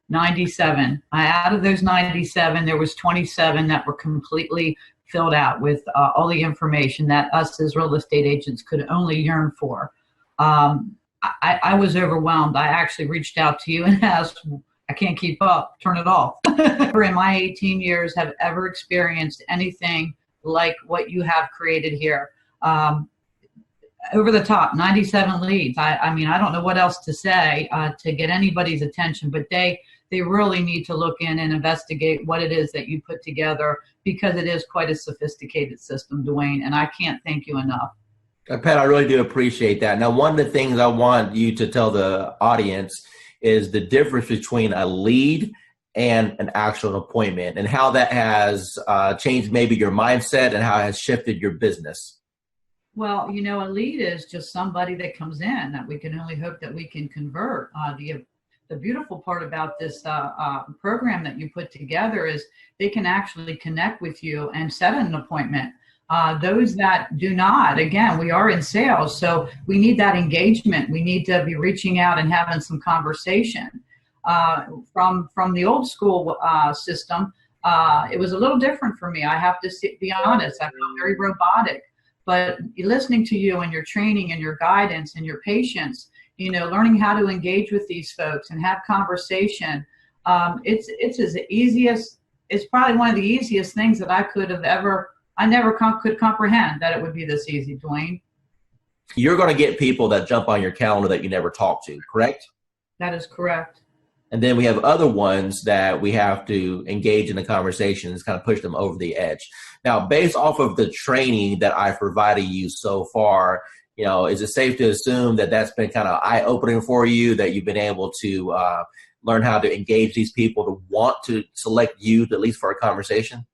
97. Out of those 97, there was 27 that were completely filled out with all the information that us as real estate agents could only yearn for. I was overwhelmed. I actually reached out to you and asked, I can't keep up, turn it off. Never in my 18 years have ever experienced anything like what you have created here. Over the top, 97 leads. I mean, I don't know what else to say to get anybody's attention, but they really need to look in and investigate what it is that you put together, because it is quite a sophisticated system, Dwayne, and I can't thank you enough. Pat, I really do appreciate that. Now, one of the things I want you to tell the audience is the difference between a lead and an actual appointment, and how that has changed maybe your mindset and how it has shifted your business. Well, a lead is just somebody that comes in that we can only hope that we can convert. The beautiful part about this program that you put together is they can actually connect with you and set an appointment. Those that do not, again, we are in sales, so we need that engagement. We need to be reaching out and having some conversation. From the old school system, it was a little different for me. I have to be honest. I felt very robotic. But listening to you and your training and your guidance and your patience, learning how to engage with these folks and have conversation, it's probably one of the easiest things that I never could comprehend that it would be this easy, Dwayne. You're going to get people that jump on your calendar that you never talk to, correct? That is correct. And then we have other ones that we have to engage in the conversations, kind of push them over the edge. Now, based off of the training that I've provided you so far, is it safe to assume that that's been kind of eye-opening for you, that you've been able to learn how to engage these people to want to select you, at least for a conversation?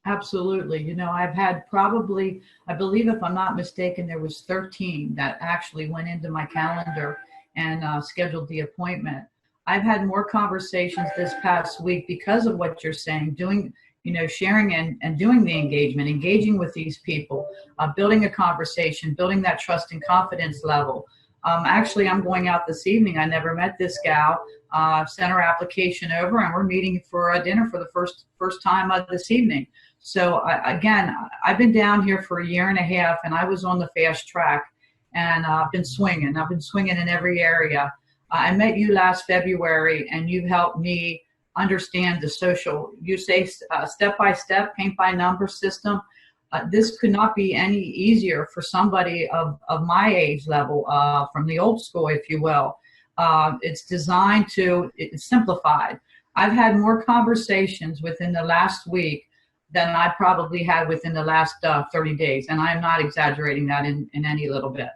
Absolutely. I've had probably, I believe if I'm not mistaken, there was 13 that actually went into my calendar and scheduled the appointment. I've had more conversations this past week because of what you're saying, sharing and doing the engagement, engaging with these people, building a conversation, building that trust and confidence level. Actually, I'm going out this evening. I never met this gal. Sent her application over, and we're meeting for a dinner for the first time this evening. So again, I've been down here for a year and a half, and I was on the fast track, and I've been swinging. I've been swinging in every area. I met you last February, and you've helped me understand the social, you say step-by-step, paint-by-number system. This could not be any easier for somebody of my age level, from the old school, if you will. It's designed to, it's simplified. I've had more conversations within the last week than I probably had within the last 30 days. And I'm not exaggerating that in any little bit.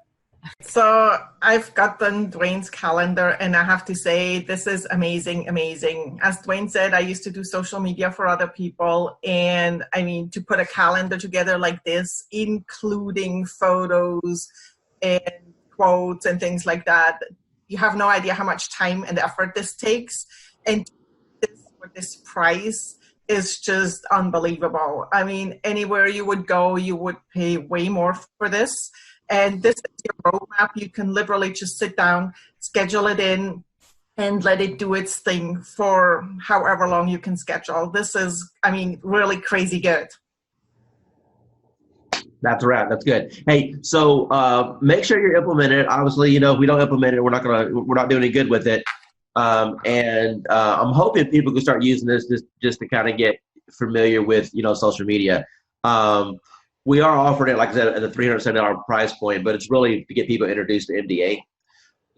So I've gotten Dwayne's calendar, and I have to say, this is amazing, amazing. As Dwayne said, I used to do social media for other people. And I mean, to put a calendar together like this, including photos and quotes and things like that, you have no idea how much time and effort this takes. And for this price is just unbelievable. I mean, anywhere you would go, you would pay way more for this. And this is your roadmap. You can literally just sit down, schedule it in, and let it do its thing for however long you can schedule. This is, I mean, really crazy good. That's a wrap. That's good. Hey, so make sure you're implementing it. Obviously, if we don't implement it, we're not doing any good with it. And I'm hoping people can start using this just to kind of get familiar with, social media. We are offering it, like I said, at a $370 price point, but it's really to get people introduced to MDA.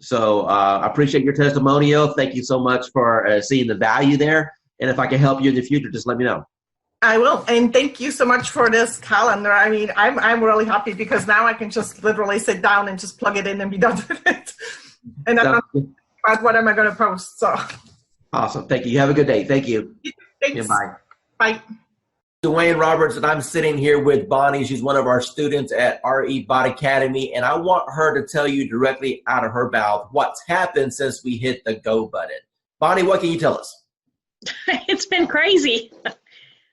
So I appreciate your testimonial. Thank you so much for seeing the value there. And if I can help you in the future, just let me know. I will, and thank you so much for this calendar. I mean, I'm really happy because now I can just literally sit down and just plug it in and be done with it. And I'm not about what am I going to post. So awesome. Thank you. You have a good day. Thank you. Thanks. Yeah, bye. Bye. Dwayne Roberts, and I'm sitting here with Bonnie. She's one of our students at RE Bot Academy, and I want her to tell you directly out of her mouth what's happened since we hit the go button. Bonnie, what can you tell us? It's been crazy.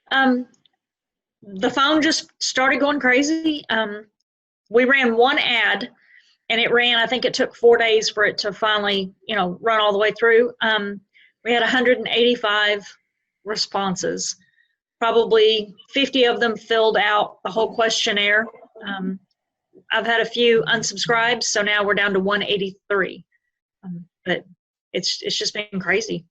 The phone just started going crazy. We ran one ad, and it ran, I think it took 4 days for it to finally, run all the way through. We had 185 responses. Probably 50 of them filled out the whole questionnaire. I've had a few unsubscribed, so now we're down to 183. But it's just been crazy.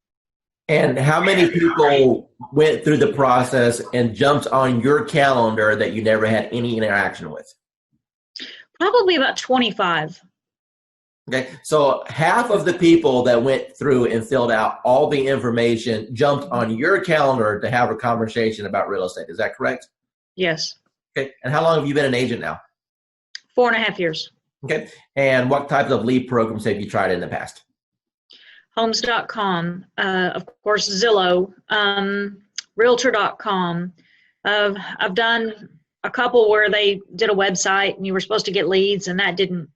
And how many people went through the process and jumped on your calendar that you never had any interaction with? Probably about 25. Okay, so half of the people that went through and filled out all the information jumped on your calendar to have a conversation about real estate. Is that correct? Yes. Okay, and how long have you been an agent now? 4.5 years. Okay, and what types of lead programs have you tried in the past? Homes.com, of course, Zillow, Realtor.com. I've done a couple where they did a website and you were supposed to get leads, and that didn't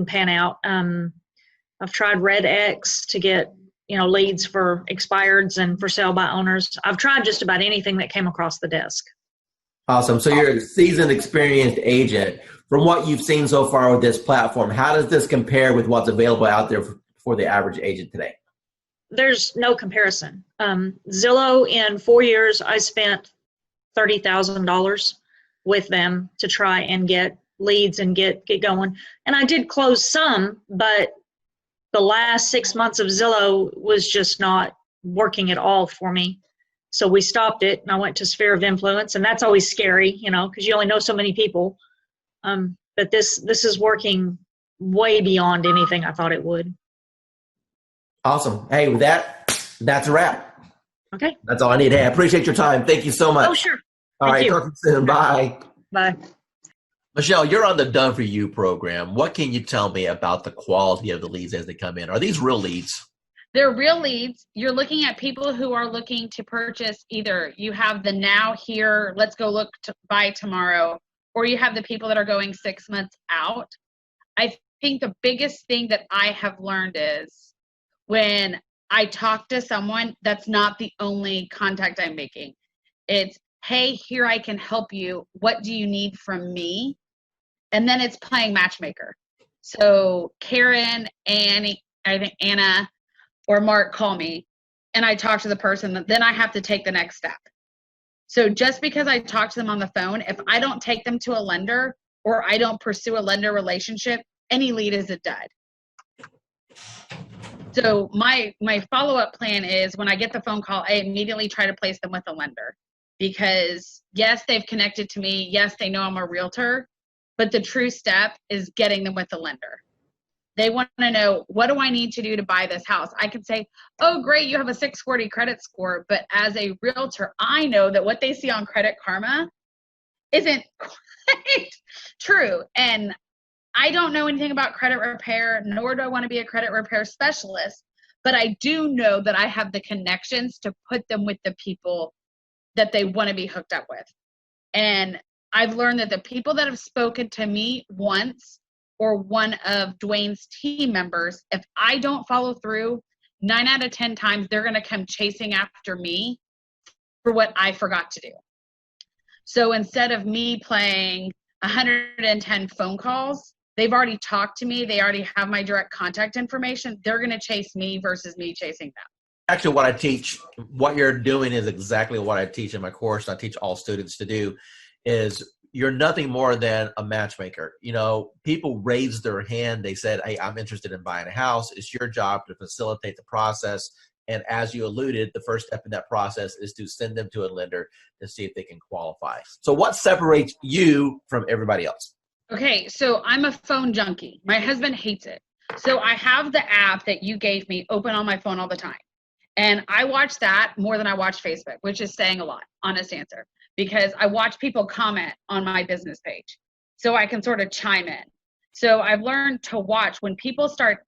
pan out. I've tried RedX to get leads for expireds and for sale by owners. I've tried just about anything that came across the desk. Awesome. So you're a seasoned, experienced agent. From what you've seen so far with this platform, how does this compare with what's available out there for the average agent today? There's no comparison. Zillow, in 4 years, I spent $30,000 with them to try and get leads and get going. And I did close some, but the last 6 months of Zillow was just not working at all for me. So we stopped it, and I went to Sphere of Influence, and that's always scary, because you only know so many people. But this is working way beyond anything I thought it would. Awesome. Hey, with that's a wrap. Okay. That's all I need. Hey, I appreciate your time. Thank you so much. Oh, sure. All right. Talk to you soon. Bye. Bye. Michelle, you're on the Done For You program. What can you tell me about the quality of the leads as they come in? Are these real leads? They're real leads. You're looking at people who are looking to purchase. Either you have the now, here, let's go look to buy tomorrow, or you have the people that are going 6 months out. I think the biggest thing that I have learned is when I talk to someone, that's not the only contact I'm making. It's hey, here I can help you. What do you need from me? And then it's playing matchmaker. So Karen, Annie, I think Anna or Mark call me and I talk to the person, then I have to take the next step. So just because I talk to them on the phone, if I don't take them to a lender or I don't pursue a lender relationship, any lead is a dud. So my follow-up plan is when I get the phone call, I immediately try to place them with a lender, because yes, they've connected to me. Yes, they know I'm a realtor, but the true step is getting them with a lender. They want to know, what do I need to do to buy this house? I can say, oh, great, you have a 640 credit score. But as a realtor, I know that what they see on Credit Karma isn't quite true. And I don't know anything about credit repair, nor do I want to be a credit repair specialist. But I do know that I have the connections to put them with the people that they want to be hooked up with. And I've learned that the people that have spoken to me once or one of Dwayne's team members, if I don't follow through, 9 out of 10 times, they're going to come chasing after me for what I forgot to do. So instead of me playing 110 phone calls, they've already talked to me. They already have my direct contact information. They're going to chase me versus me chasing them. Actually, what I teach, what you're doing is exactly what I teach in my course. I teach all students to do is you're nothing more than a matchmaker. You know, people raised their hand. They said, hey, I'm interested in buying a house. It's your job to facilitate the process. And as you alluded, the first step in that process is to send them to a lender to see if they can qualify. So what separates you from everybody else? Okay, so I'm a phone junkie. My husband hates it. So I have the app that you gave me open on my phone all the time. And I watch that more than I watch Facebook, which is saying a lot, honest answer, because I watch people comment on my business page so I can sort of chime in. So I've learned to watch when people start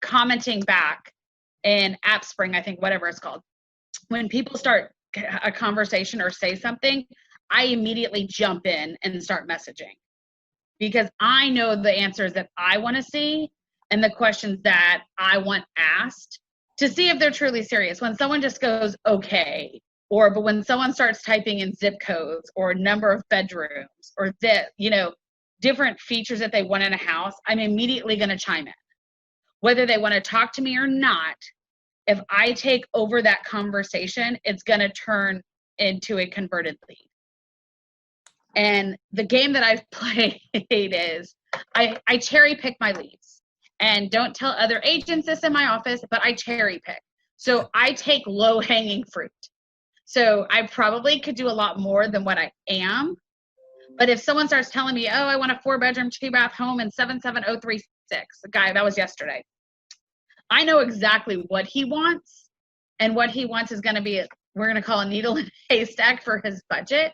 commenting back in AppSpring, I think, whatever it's called. When people start a conversation or say something, I immediately jump in and start messaging, because I know the answers that I want to see and the questions that I want asked to see if they're truly serious. When someone just goes, okay, but when someone starts typing in zip codes or number of bedrooms or different features that they want in a house, I'm immediately going to chime in. Whether they want to talk to me or not, if I take over that conversation, it's going to turn into a converted lead. And the game that I've played is I cherry pick my leads. And don't tell other agents this in my office, but I cherry pick. So I take low-hanging fruit. So I probably could do a lot more than what I am. But if someone starts telling me, oh, I want a 4-bedroom, 2-bath home in 77036, the guy, that was yesterday, I know exactly what he wants. And what he wants is going to be, we're going to call a needle in a haystack for his budget.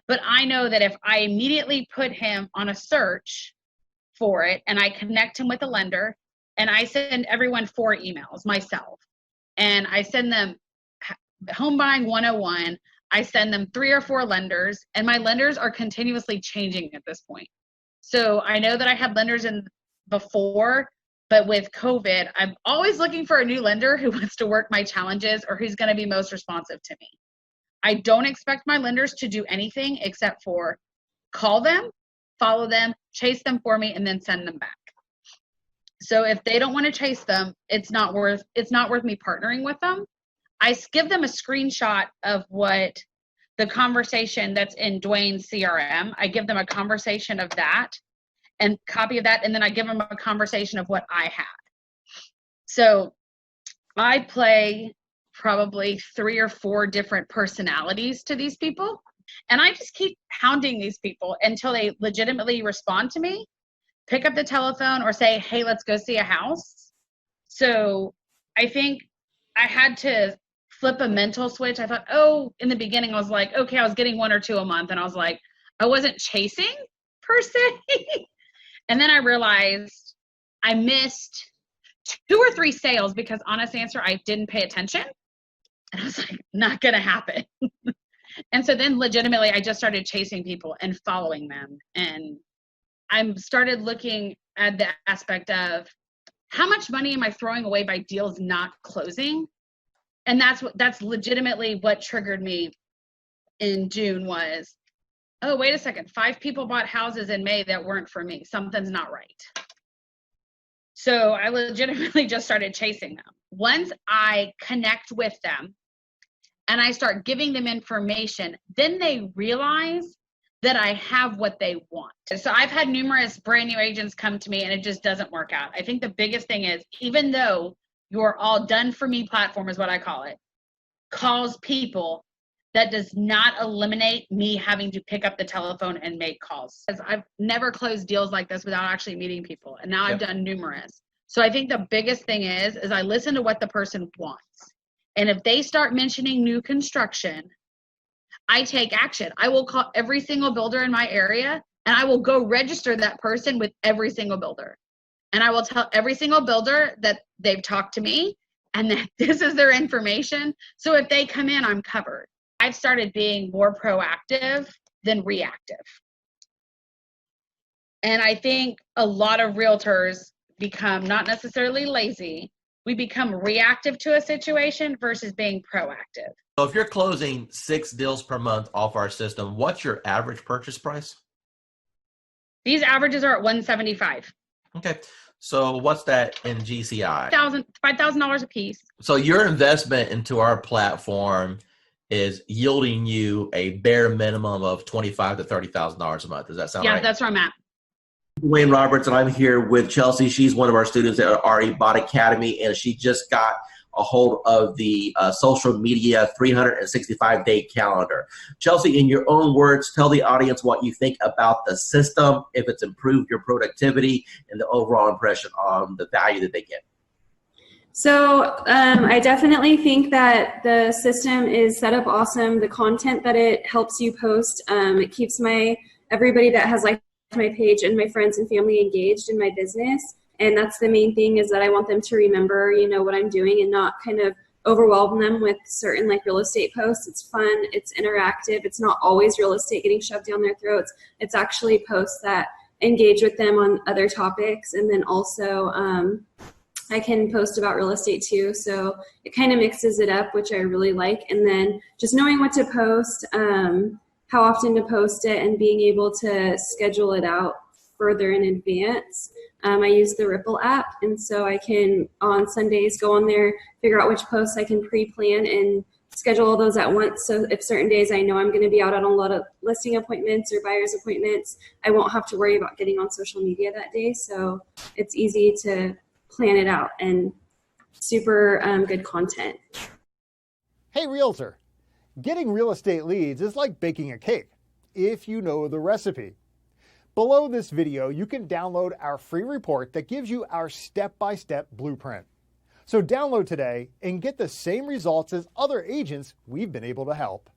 But I know that if I immediately put him on a search for it and I connect him with a lender, and I send everyone 4 emails myself, and I send them Home Buying 101, I send them 3 or 4 lenders, and my lenders are continuously changing at this point. So I know that I had lenders in before, but with COVID, I'm always looking for a new lender who wants to work my challenges or who's going to be most responsive to me. I don't expect my lenders to do anything except for call them, follow them, chase them for me, and then send them back. So if they don't want to chase them, it's not worth me partnering with them. I give them a screenshot of what the conversation that's in Dwayne's CRM. I give them a conversation of that and copy of that, and then I give them a conversation of what I had. So I play probably 3 or 4 different personalities to these people. And I just keep hounding these people until they legitimately respond to me, pick up the telephone, or say, hey, let's go see a house. So I think I had to flip a mental switch. I thought, in the beginning, I was like, okay, I was getting 1 or 2 a month. And I was like, I wasn't chasing per se. And then I realized I missed 2 or 3 sales because, honest answer, I didn't pay attention. And I was like, not going to happen. And so then legitimately, I just started chasing people and following them. And I started looking at the aspect of how much money am I throwing away by deals not closing? And that's legitimately what triggered me in June was, oh, wait a second, 5 people bought houses in May that weren't for me. Something's not right. So I legitimately just started chasing them. Once I connect with them and I start giving them information, then they realize that I have what they want. So I've had numerous brand new agents come to me and it just doesn't work out. I think the biggest thing is, even though your all done for me platform is what I call it, calls people, that does not eliminate me having to pick up the telephone and make calls. Because I've never closed deals like this without actually meeting people. And now I've done numerous. So I think the biggest thing is I listen to what the person wants. And if they start mentioning new construction, I take action. I will call every single builder in my area and I will go register that person with every single builder. And I will tell every single builder that they've talked to me and that this is their information. So if they come in, I'm covered. I've started being more proactive than reactive. And I think a lot of realtors become not necessarily lazy. We become reactive to a situation versus being proactive. So if you're closing 6 deals per month off our system, what's your average purchase price? These averages are at $175. Okay. So what's that in GCI? $5,000 a piece. So your investment into our platform is yielding you a bare minimum of $25,000 to $30,000 a month. Does that sound right? Yeah, that's where I'm at. Wayne Roberts, and I'm here with Chelsea. She's one of our students at our Bot Academy, and she just got a hold of the social media 365-day calendar. Chelsea, in your own words, tell the audience what you think about the system, if it's improved your productivity, and the overall impression on the value that they get. So I definitely think that the system is set up awesome. The content that it helps you post, it keeps everybody that has liked my page and my friends and family engaged in my business. And that's the main thing, is that I want them to remember, what I'm doing and not kind of overwhelm them with certain real estate posts. It's fun, it's interactive, it's not always real estate getting shoved down their throats. It's actually posts that engage with them on other topics. And then also I can post about real estate too. So it kind of mixes it up, which I really like. And then just knowing what to post, how often to post it, and being able to schedule it out further in advance. I use the Ripple app, and so I can, on Sundays, go on there, figure out which posts I can pre-plan and schedule all those at once. So if certain days I know I'm going to be out on a lot of listing appointments or buyer's appointments, I won't have to worry about getting on social media that day. So it's easy to plan it out, and super good content. Hey, realtor. Getting real estate leads is like baking a cake, if you know the recipe. Below this video, you can download our free report that gives you our step-by-step blueprint. So download today and get the same results as other agents we've been able to help.